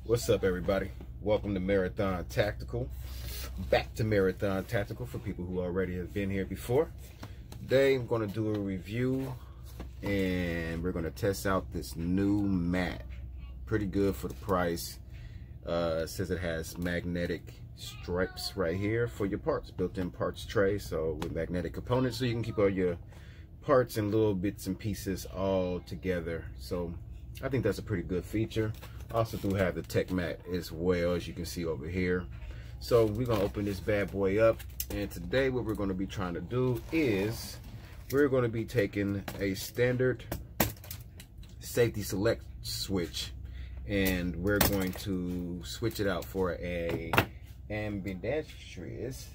What's up, everybody? Welcome to Marathon Tactical. Back to Marathon Tactical for people who already have been here before. Today I'm going to do a review and we're going to test out this new mat. Pretty good for the price. It says it has magnetic stripes right here for your parts, built-in parts tray, so with magnetic components, so you can keep all your parts and little bits and pieces all together. So I think that's a pretty good feature. Also do have the tech mat as well, as you can see over here. So we're gonna open this bad boy up, and today what we're gonna be trying to do is we're gonna be taking a standard safety select switch and we're going to switch it out for a ambidextrous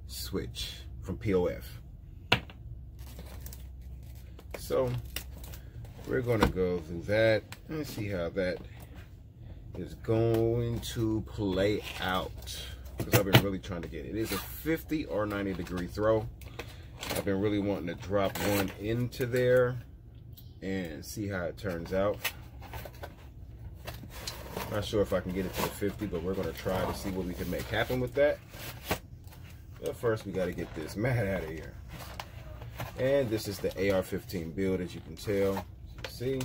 switch from POF. So we're going to go through that and see how that is going to play out, because I've been really trying to get it. It is a 50 or 90 degree throw. I've been really wanting to drop one into there and see how it turns out. Not sure if I can get it to the 50, but we're going to try to see what we can make happen with that. But first we got to get this mat out of here. And this is the AR-15 build, as you can tell. See,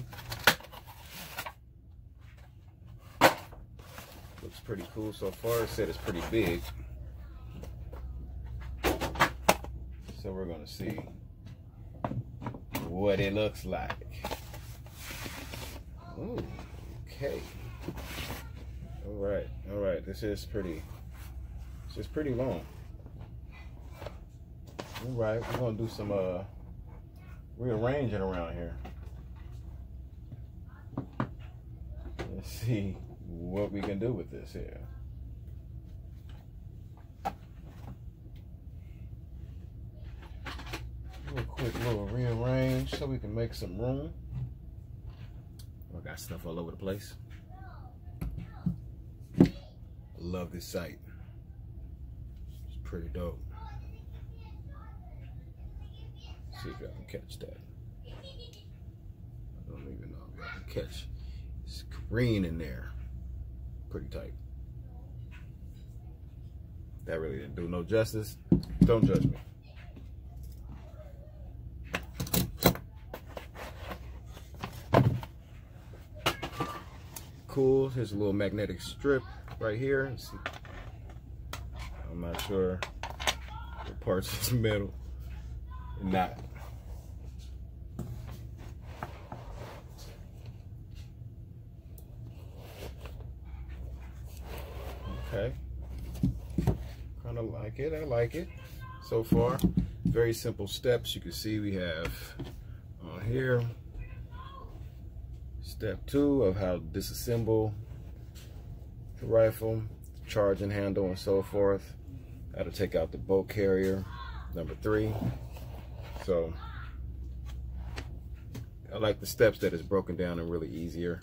looks pretty cool so far. It said it's pretty big, so we're gonna see what it looks like. Ooh, okay, all right, this is pretty long. All right, we're gonna do some rearranging around here. Let's see what we can do with this here. Do a quick little rearrange so we can make some room. I got stuff all over the place. I love this sight. It's pretty dope. See if y'all can catch that. I don't even know if y'all can catch. It's green in there. Pretty tight. That really didn't do no justice. Don't judge me. Cool. Here's a little magnetic strip right here. Let's see. I'm not sure what parts is metal and not. Okay, kind of like it. I like it so far. Very simple steps. You can see we have on here step 2 of how to disassemble the rifle, charging handle, and so forth. How to take out the bolt carrier, number 3. So I like the steps that is broken down and really easier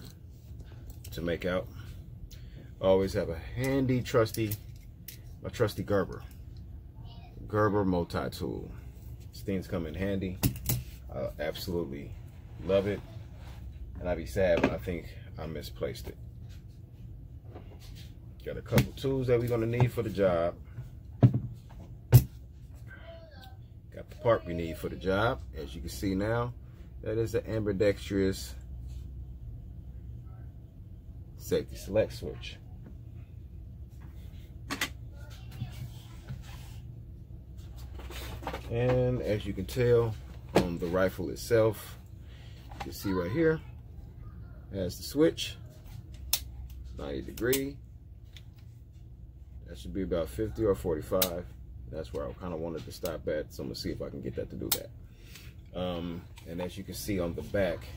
to make out. Always have a handy, my trusty Gerber multi-tool. These things come in handy. I absolutely love it, and I'd be sad when I think I misplaced it. Got a couple tools that we're gonna need for the job. Got the part we need for the job. As you can see now, that is the ambidextrous safety select switch. And as you can tell on the rifle itself, you can see right here, has the switch, 90 degree. That should be about 50 or 45. That's where I kind of wanted to stop at. So I'm gonna see if I can get that to do that. And as you can see on the back,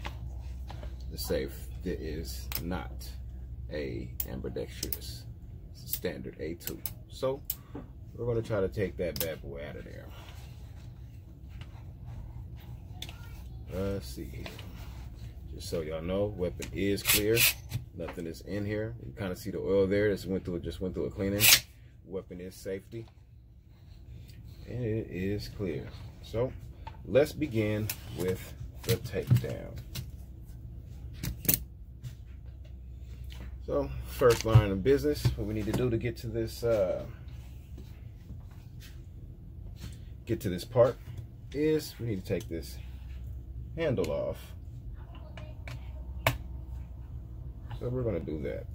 the safe, there is not a ambidextrous. It's a standard A2. So we're gonna try to take that bad boy out of there. Let's see here. Just so y'all know, weapon is clear. Nothing is in here. You kind of see the oil there. Just went through a cleaning. Weapon is safety. And it is clear. So let's begin with the takedown. So first line of business, what we need to do to get to this part is we need to take this handle off. So we're going to do that.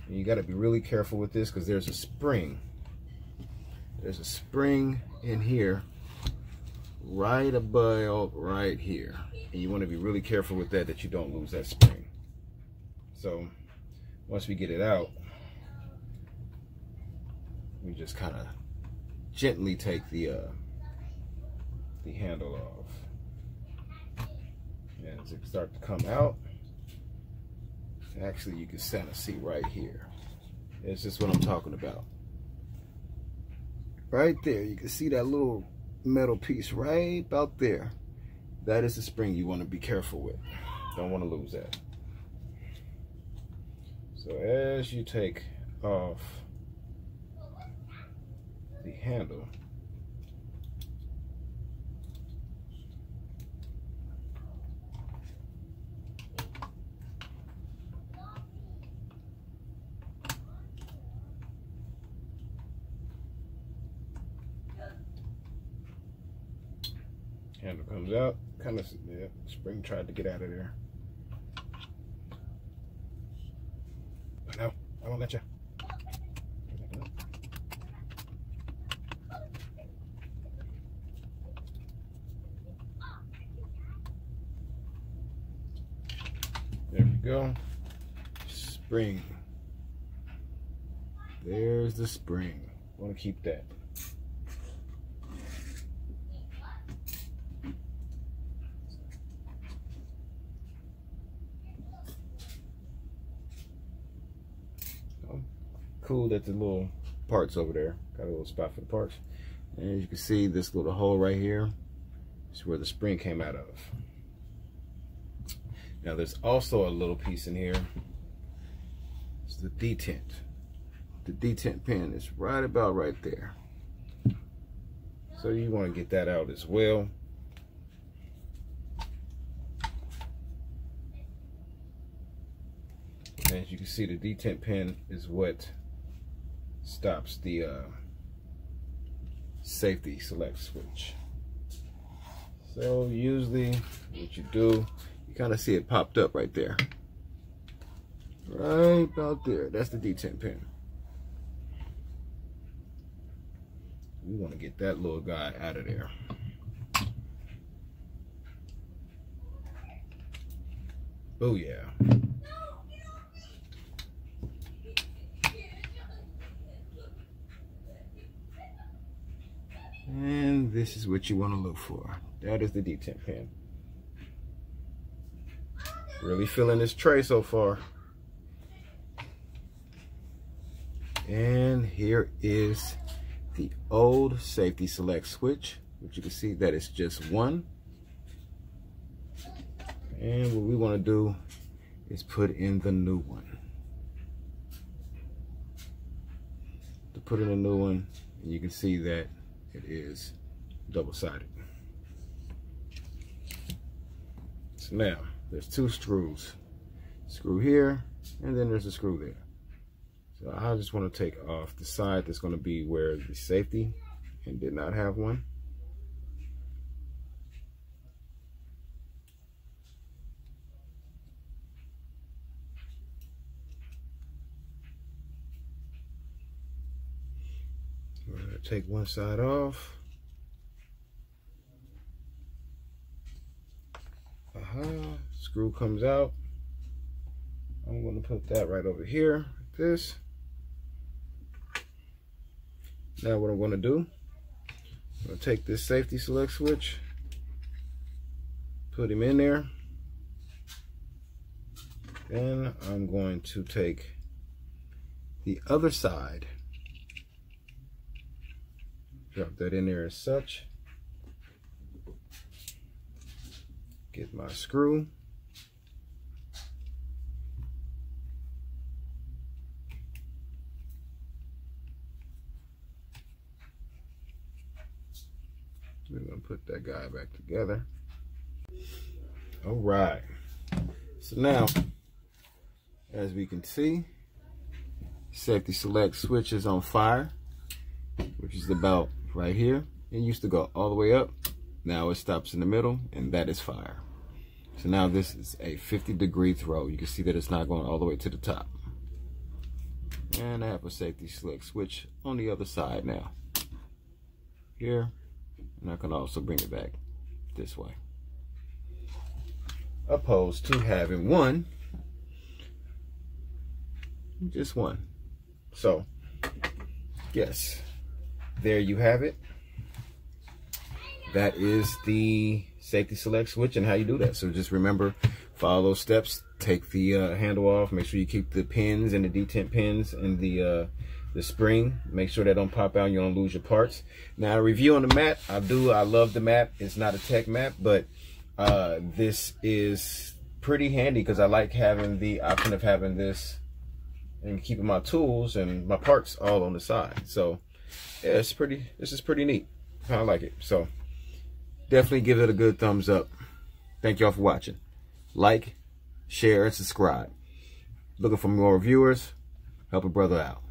And you got to be really careful with this because there's a spring. There's a spring in here, right above, right here. And you want to be really careful with that you don't lose that spring. So once we get it out, we just kind of gently take the handle off. And as it starts to come out, actually you can kind of see right here. It's just what I'm talking about. Right there, you can see that little metal piece right about there. That is the spring you want to be careful with. Don't want to lose that. So as you take off the handle, handle comes out, kind of, yeah, spring tried to get out of there. But no, I won't let you. There we go. Spring. There's the spring. Want to keep that. Cool that the little parts over there got a little spot for the parts, and as you can see, this little hole right here is where the spring came out of. Now there's also a little piece in here. It's the detent. The detent pin is right about right there, so you want to get that out as well. And as you can see, the detent pin is what stops the safety select switch. So usually what you do, you kind of see it popped up right there. Right about there. That's the detent pin. We want to get that little guy out of there. Oh yeah. And this is what you want to look for. That is the detent pin. Really feeling this tray so far. And here is the old safety select switch, which you can see that it's just one. And what we want to do is put in the new one. To put in a new one, and you can see that it is double-sided. So now, there's two screws. Screw here, and then there's a screw there. So I just want to take off the side that's going to be where the safety and did not have one. We're going to take one side off. Screw comes out. I'm going to put that right over here, like this. Now what I'm going to do, I'm going to take this safety select switch, put him in there. Then I'm going to take the other side, drop that in there as such, get my screw, we're going to put that guy back together. All right. So now, as we can see, safety select switch is on fire, which is about right here. It used to go all the way up. Now it stops in the middle, and that is fire. So now this is a 50-degree throw. You can see that it's not going all the way to the top. And I have a safety select switch on the other side now. Here, and I can also bring it back this way. Opposed to having one, just one. So, yes, there you have it. That is the safety select switch and how you do that. So just remember, follow those steps. Take the handle off. Make sure you keep the pins and the detent pins and the spring. Make sure they don't pop out and you don't lose your parts. Now, a review on the mat. I love the mat. It's not a tech mat, but this is pretty handy because I like having the option of having this and keeping my tools and my parts all on the side. So yeah, this is pretty neat. I like it. So definitely give it a good thumbs up. Thank y'all for watching. Like, share, and subscribe. Looking for more viewers. Help a brother out.